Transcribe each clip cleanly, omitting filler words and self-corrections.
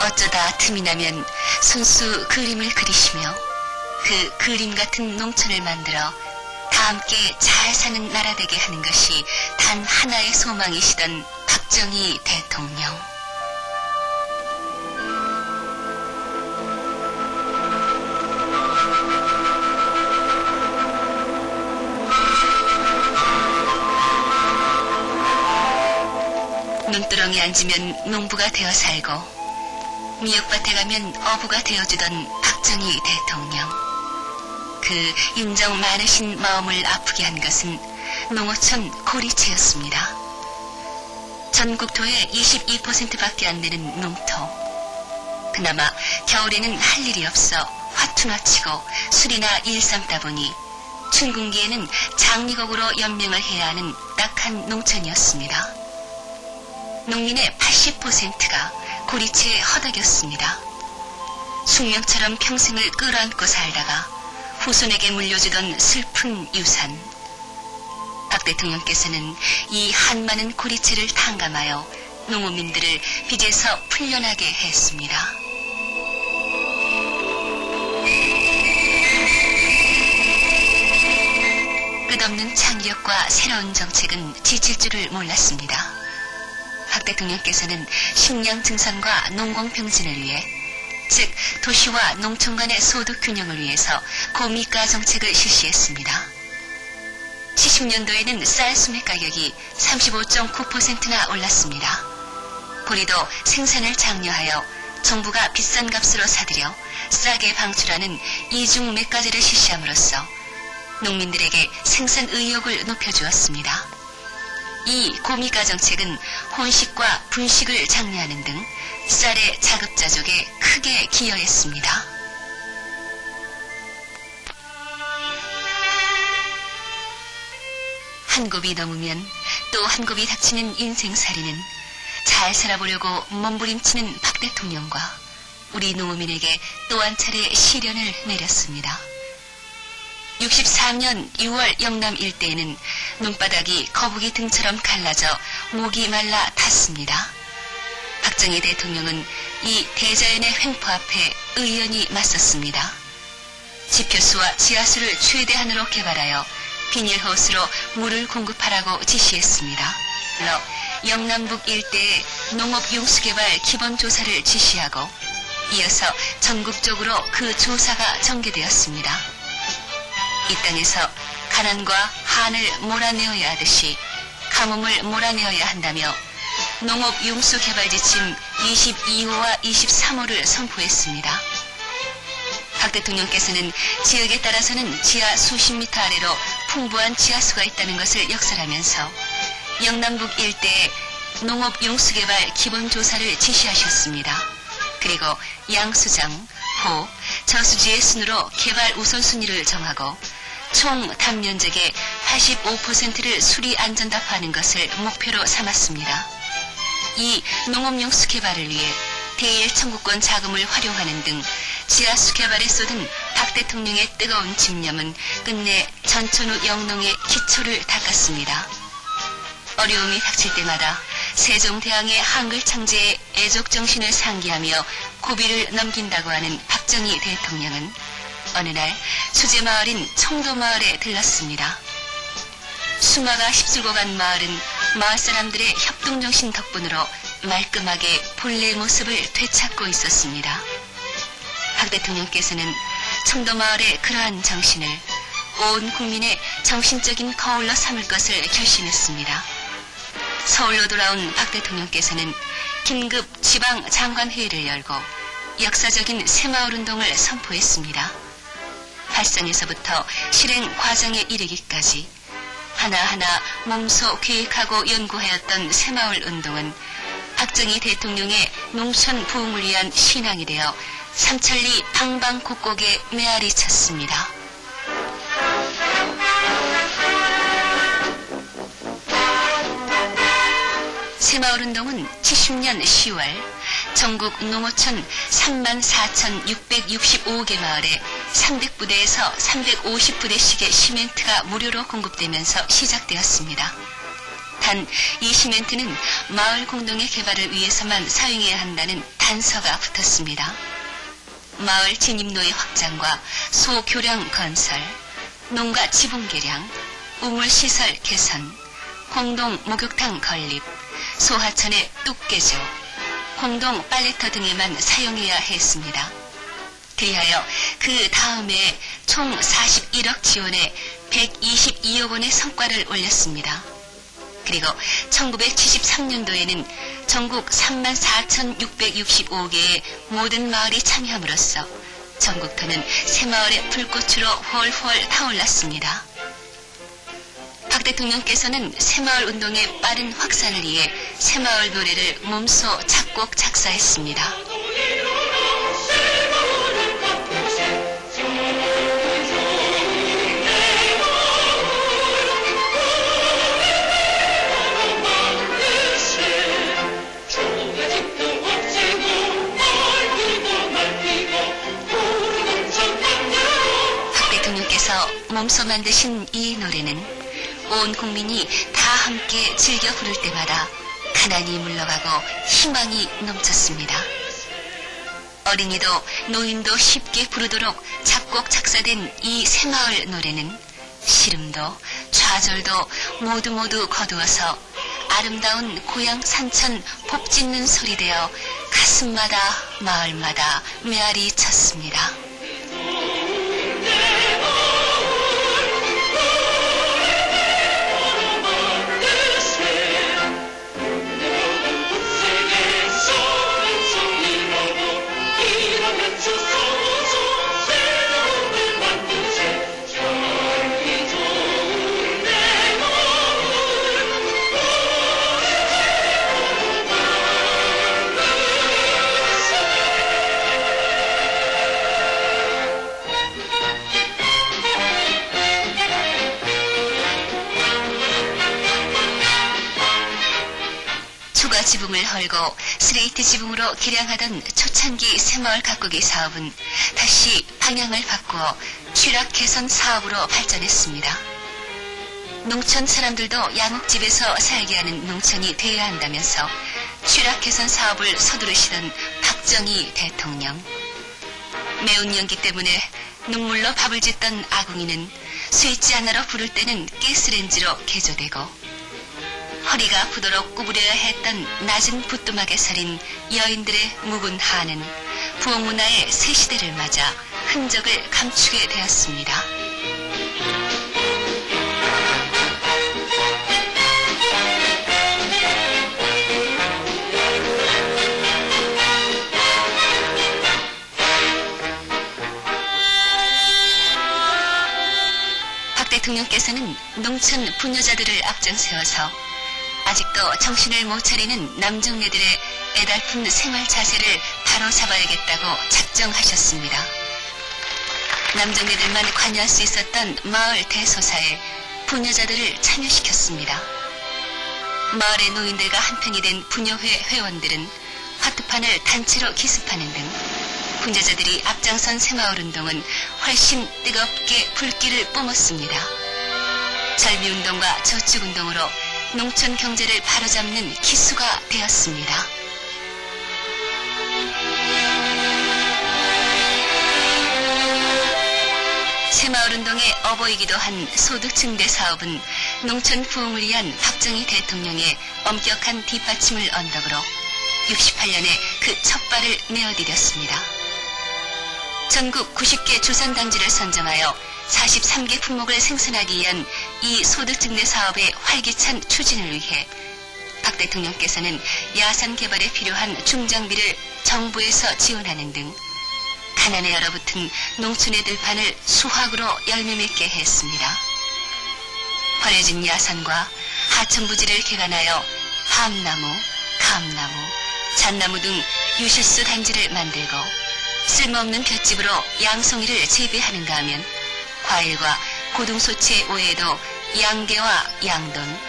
어쩌다 틈이 나면 손수 그림을 그리시며 그 그림 같은 농촌을 만들어 다 함께 잘 사는 나라 되게 하는 것이 단 하나의 소망이시던 박정희 대통령. 논두렁에 앉으면 농부가 되어 살고 미역밭에 가면 어부가 되어주던 박정희 대통령. 그 인정 많으신 마음을 아프게 한 것은 농어촌 고리채였습니다. 전국토의 22%밖에 안 되는 농토. 그나마 겨울에는 할 일이 없어 화투나 치고 술이나 일 삼다 보니 춘궁기에는 장리곡으로 연명을 해야 하는 딱한 농촌이었습니다. 농민의 80%가 고리채에 허덕였습니다. 숙명처럼 평생을 끌어안고 살다가 후손에게 물려주던 슬픈 유산. 박 대통령께서는 이 한많은 고리채를 탕감하여 농어민들을 빚에서 풀려나게 했습니다. 끝없는 창의력과 새로운 정책은 지칠 줄을 몰랐습니다. 박 대통령께서는 식량 증산과 농공평진을 위해, 즉 도시와 농촌 간의 소득 균형을 위해서 고미가 정책을 실시했습니다. 70년도에는 쌀 수매 가격이 35.9%나 올랐습니다. 보리도 생산을 장려하여 정부가 비싼 값으로 사들여 싸게 방출하는 이중 매가제를 실시함으로써 농민들에게 생산 의욕을 높여주었습니다. 이 고미가 정책은 혼식과 분식을 장려하는 등 쌀의 자급자족에 크게 기여했습니다. 한 곱이 넘으면 또 한 곱이 닥치는 인생살이는 잘 살아보려고 몸부림치는 박 대통령과 우리 농어민에게 또 한 차례 시련을 내렸습니다. 63년 6월 영남 일대에는 논바닥이 거북이 등처럼 갈라져 목이 말라 탔습니다. 박정희 대통령은 이 대자연의 횡포 앞에 의연히 맞섰습니다. 지표수와 지하수를 최대한으로 개발하여 비닐호스로 물을 공급하라고 지시했습니다. 물론 영남북 일대의 농업용수개발 기본조사를 지시하고 이어서 전국적으로 그 조사가 전개되었습니다. 이 땅에서 가난과 한을 몰아내어야 하듯이 가뭄을 몰아내어야 한다며 농업용수개발지침 22호와 23호를 선포했습니다. 박 대통령께서는 지역에 따라서는 지하 수십 미터 아래로 풍부한 지하수가 있다는 것을 역설하면서 영남북 일대에 농업용수개발 기본조사를 지시하셨습니다. 그리고 양수장, 호, 저수지의 순으로 개발 우선순위를 정하고 총 단면적의 85%를 수리 안전답화하는 것을 목표로 삼았습니다. 이 농업용수 개발을 위해 대일 청구권 자금을 활용하는 등 지하수 개발에 쏟은 박 대통령의 뜨거운 집념은 끝내 전천후 영농의 기초를 닦았습니다. 어려움이 닥칠 때마다 세종대왕의 한글 창제에 애족정신을 상기하며 고비를 넘긴다고 하는 박정희 대통령은 어느 날 수제마을인 청도마을에 들렀습니다. 수마가 휩쓸고 간 마을은 마을 사람들의 협동정신 덕분으로 말끔하게 본래의 모습을 되찾고 있었습니다. 박 대통령께서는 청도마을의 그러한 정신을 온 국민의 정신적인 거울로 삼을 것을 결심했습니다. 서울로 돌아온 박 대통령께서는 긴급 지방장관회의를 열고 역사적인 새마을운동을 선포했습니다. 발상에서부터 실행 과정에 이르기까지 하나하나 몸소 계획하고 연구하였던 새마을운동은 박정희 대통령의 농촌 부흥을 위한 신앙이 되어 삼천리 방방곡곡에 메아리 쳤습니다. 새마을운동은 70년 10월 전국 농어촌 34,665개 마을에 300부대에서 350부대씩의 시멘트가 무료로 공급되면서 시작되었습니다. 단 이 시멘트는 마을 공동의 개발을 위해서만 사용해야 한다는 단서가 붙었습니다. 마을 진입로의 확장과 소교량 건설, 농가 지붕 개량, 우물시설 개선, 공동 목욕탕 건립, 소하천의 뚝 개조, 공동 빨래터 등에만 사용해야 했습니다. 그리하여 그 다음에 총 41억 지원에 122억 원의 성과를 올렸습니다. 그리고 1973년도에는 전국 34,665개의 모든 마을이 참여함으로써 전국터는 새마을의 불꽃으로 훨훨 타올랐습니다. 박 대통령께서는 새마을 운동의 빠른 확산을 위해 새마을 노래를 몸소 작곡 작사했습니다. 몸소 만드신 이 노래는 온 국민이 다 함께 즐겨 부를 때마다 가난이 물러가고 희망이 넘쳤습니다. 어린이도 노인도 쉽게 부르도록 작곡 작사된 이 새마을 노래는 시름도 좌절도 모두 거두어서 아름다운 고향 산천 복짓는 소리 되어 가슴마다 마을마다 메아리 쳤습니다. 지붕을 헐고 스레이트 지붕으로 개량하던 초창기 새마을 가꾸기 사업은 다시 방향을 바꾸어 취락 개선 사업으로 발전했습니다. 농촌 사람들도 양옥집에서 살게 하는 농촌이 되어야 한다면서 취락 개선 사업을 서두르시던 박정희 대통령. 매운 연기 때문에 눈물로 밥을 짓던 아궁이는 스위치 하나로 부를 때는 가스레인지로 개조되고 허리가 아프도록 구부려야 했던 낮은 부뚜막에 서린 여인들의 묵은 한은 부엌문화의 새 시대를 맞아 흔적을 감추게 되었습니다. 박 대통령께서는 농촌 부녀자들을 앞장세워서 아직도 정신을 못 차리는 남정네들의 애달픈 생활 자세를 바로잡아야겠다고 작정하셨습니다. 남정네들만 관여할 수 있었던 마을 대소사에 부녀자들을 참여시켰습니다. 마을의 노인들과 한편이 된 부녀회 회원들은 화투판을 단체로 기습하는 등 부녀자들이 앞장선 새마을 운동은 훨씬 뜨겁게 불길을 뿜었습니다. 절미운동과 저축운동으로 농촌 경제를 바로잡는 기수가 되었습니다. 새마을운동의 어버이기도 한 소득 증대 사업은 농촌 부흥을 위한 박정희 대통령의 엄격한 뒷받침을 언덕으로 68년에 그 첫 발을 내어디뎠습니다. 전국 90개 조선단지를 선정하여 43개 품목을 생산하기 위한 이 소득 증대 사업의 활기찬 추진을 위해 박 대통령께서는 야산 개발에 필요한 중장비를 정부에서 지원하는 등 가난에 얼어붙은 농촌의 들판을 수확으로 열매 맺게 했습니다. 버려진 야산과 하천부지를 개간하여 밤나무, 감나무, 잣나무 등 유실수 단지를 만들고 쓸모없는 볏짚으로 양송이를 재배하는가 하면 과일과 고등소채 외에도 양계와 양돈,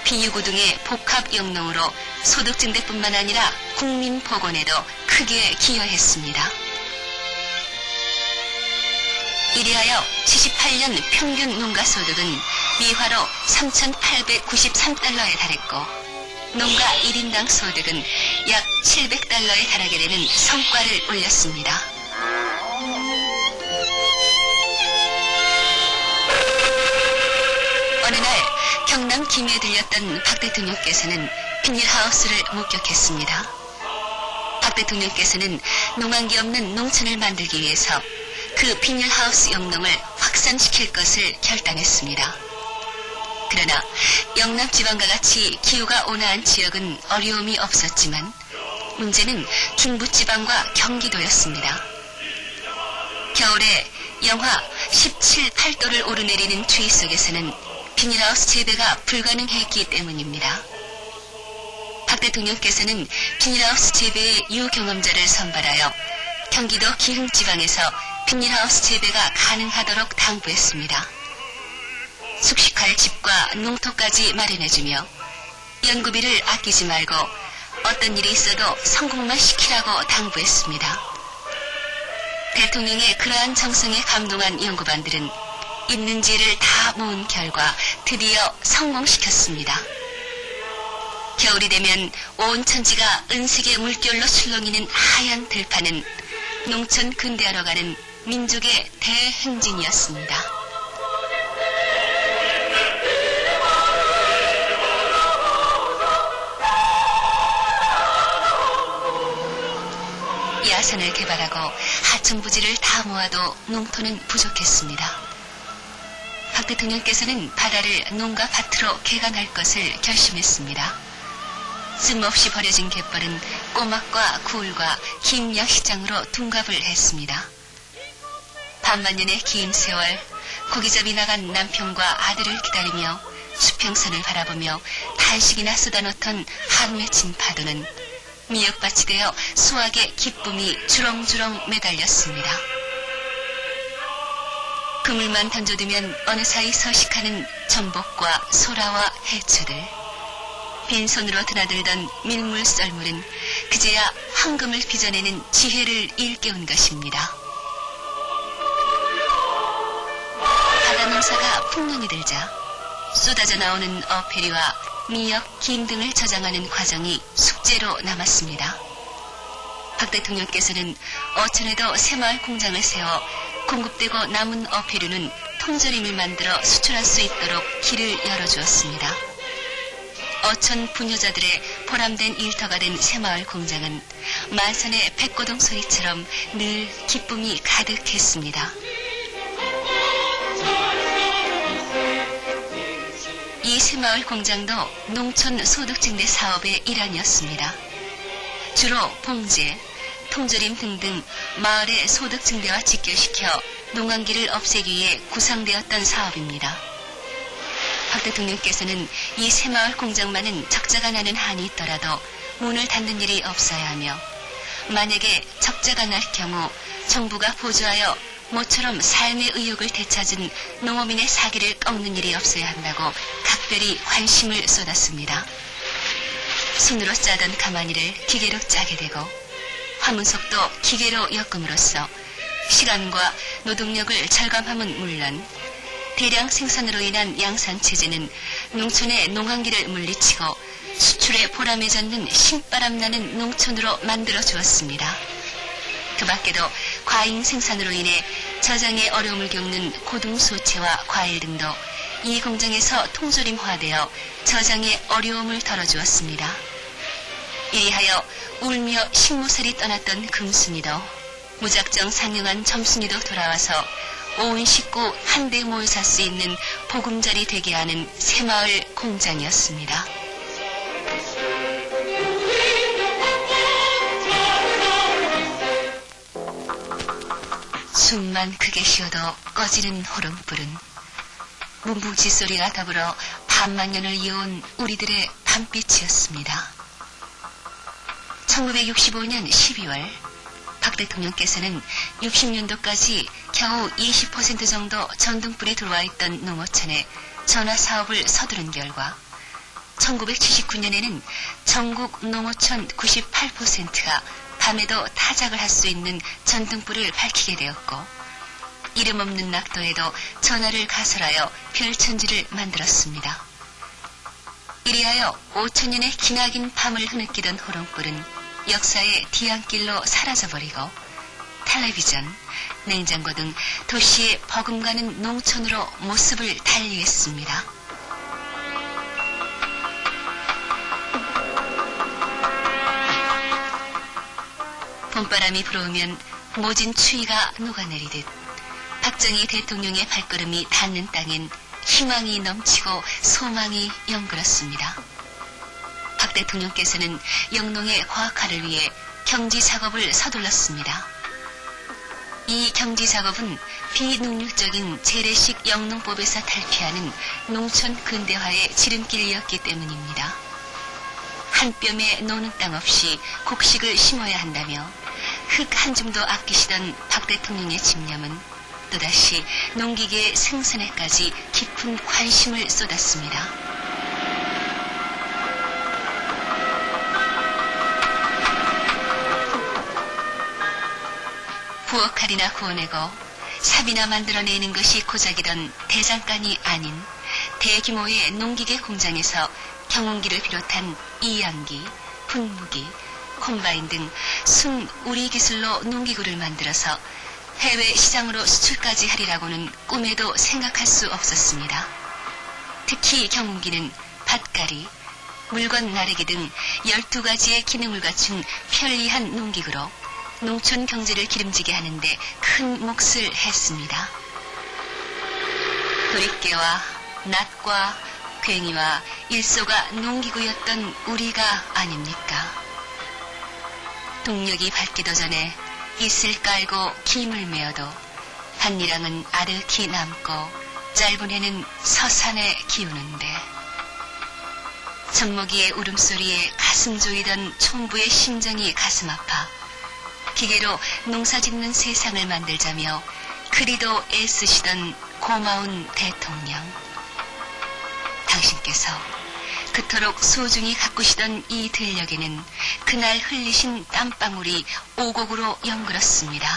비유구 등의 복합 영농으로 소득 증대뿐만 아니라 국민 복원에도 크게 기여했습니다. 이리하여 78년 평균 농가 소득은 미화로 3,893달러에 달했고 농가 1인당 소득은 약 700달러에 달하게 되는 성과를 올렸습니다. 어느 날 경남 김해에 들렸던 박 대통령께서는 비닐하우스를 목격했습니다. 박 대통령께서는 농한기 없는 농촌을 만들기 위해서 그 비닐하우스 영농을 확산시킬 것을 결단했습니다. 그러나 영남 지방과 같이 기후가 온화한 지역은 어려움이 없었지만 문제는 중부지방과 경기도였습니다. 겨울에 영하 17, 8도를 오르내리는 추위 속에서는 비닐하우스 재배가 불가능했기 때문입니다. 박 대통령께서는 비닐하우스 재배의 유경험자를 선발하여 경기도 기흥지방에서 비닐하우스 재배가 가능하도록 당부했습니다. 숙식할 집과 농토까지 마련해주며 연구비를 아끼지 말고 어떤 일이 있어도 성공만 시키라고 당부했습니다. 대통령의 그러한 정성에 감동한 연구반들은 있는 지혜를 다 모은 결과 드디어 성공시켰습니다. 겨울이 되면 온 천지가 은색의 물결로 출렁이는 하얀 들판은 농촌 근대화로 가는 민족의 대행진이었습니다. 야산을 개발하고 하천 부지를 다 모아도 농토는 부족했습니다. 박 대통령께서는 바다를 농가 밭으로 개간할 것을 결심했습니다. 쓸모없이 버려진 갯벌은 꼬막과 굴과 긴 양식장으로 둔갑을 했습니다. 반만년의 긴 세월 고기잡이 나간 남편과 아들을 기다리며 수평선을 바라보며 단식이나 쏟아놓던 한우에 친 파도는 미역밭이 되어 수확의 기쁨이 주렁주렁 매달렸습니다. 그물만 던져두면 어느 사이 서식하는 전복과 소라와 해초들. 빈손으로 드나들던 밀물 썰물은 그제야 황금을 빚어내는 지혜를 일깨운 것입니다. 바다 농사가 풍년이 들자 쏟아져 나오는 어패리와 미역, 김 등을 저장하는 과정이 숙제로 남았습니다. 박 대통령께서는 어촌에도 새마을 공장을 세워 공급되고 남은 어패류는 통조림을 만들어 수출할 수 있도록 길을 열어주었습니다. 어촌 부녀자들의 보람된 일터가 된 새마을 공장은 만선의 백고동 소리처럼 늘 기쁨이 가득했습니다. 이 새마을 공장도 농촌 소득증대 사업의 일환이었습니다. 주로 봉제, 통조림 등등 마을의 소득증대와 직결시켜 농한기를 없애기 위해 구상되었던 사업입니다. 박 대통령께서는 이 새마을 공장만은 적자가 나는 한이 있더라도 문을 닫는 일이 없어야 하며 만약에 적자가 날 경우 정부가 보조하여 모처럼 삶의 의욕을 되찾은 농어민의 사기를 꺾는 일이 없어야 한다고 각별히 관심을 쏟았습니다. 손으로 짜던 가마니를 기계로 짜게 되고 화문석도 기계로 엮음으로써 시간과 노동력을 절감함은 물론 대량 생산으로 인한 양산체제는 농촌의 농한기를 물리치고 수출에 보람에 젖는 신바람 나는 농촌으로 만들어 주었습니다. 그 밖에도 과잉 생산으로 인해 저장에 어려움을 겪는 고등소채와 과일 등도 이 공장에서 통조림화되어 저장에 어려움을 덜어주었습니다. 이리하여 울며 식무살이 떠났던 금순이도 무작정 상용한 점순이도 돌아와서 온 식구 한데 모여 살 수 있는 보금자리 되게 하는 새마을 공장이었습니다. 숨만 크게 쉬어도 꺼지는 호름불은 문풍지 소리가 더불어 반만년을 이어온 우리들의 밤빛이었습니다. 1965년 12월 박 대통령께서는 60년도까지 겨우 20% 정도 전등불이 들어와 있던 농어촌에 전화 사업을 서두른 결과 1979년에는 전국 농어촌 98%가 밤에도 타작을 할 수 있는 전등불을 밝히게 되었고 이름 없는 낙도에도 전화를 가설하여 별천지를 만들었습니다. 이리하여 5천년의 기나긴 밤을 흐느끼던 호롱불은 역사의 뒤안길로 사라져버리고 텔레비전, 냉장고 등 도시의 버금가는 농촌으로 모습을 달리했습니다. 봄바람이 불어오면 모진 추위가 녹아내리듯 박정희 대통령의 발걸음이 닿는 땅엔 희망이 넘치고 소망이 연그렀습니다. 박 대통령께서는 영농의 과학화를 위해 경지 작업을 서둘렀습니다. 이 경지 작업은 비능률적인 재래식 영농법에서 탈피하는 농촌 근대화의 지름길이었기 때문입니다. 한 뼘의 노는 땅 없이 곡식을 심어야 한다며 흙 한 줌도 아끼시던 박 대통령의 집념은 또다시 농기계의 생산에까지 깊은 관심을 쏟았습니다. 부엌칼이나 구워내고 삽이나 만들어내는 것이 고작이던 대장간이 아닌 대규모의 농기계 공장에서 경운기를 비롯한 이양기, 분무기, 콤바인 등 순 우리 기술로 농기구를 만들어서 해외 시장으로 수출까지 하리라고는 꿈에도 생각할 수 없었습니다. 특히 경운기는 밭갈이, 물건 나르기 등 12가지의 기능을 갖춘 편리한 농기구로 농촌 경제를 기름지게 하는데 큰 몫을 했습니다. 도리깨와 낫과 괭이와 일소가 농기구였던 우리가 아닙니까? 동력이 밝기도 전에 이슬 깔고 김을 메어도 한리랑은 아득히 남고 짧은 해는 서산에 기우는데 젖먹이의 울음소리에 가슴 조이던 촌부의 심정이 가슴 아파 기계로 농사짓는 세상을 만들자며 그리도 애쓰시던 고마운 대통령. 당신께서 그토록 소중히 가꾸시던 이 들녘에는 그날 흘리신 땀방울이 오곡으로 연그렀습니다.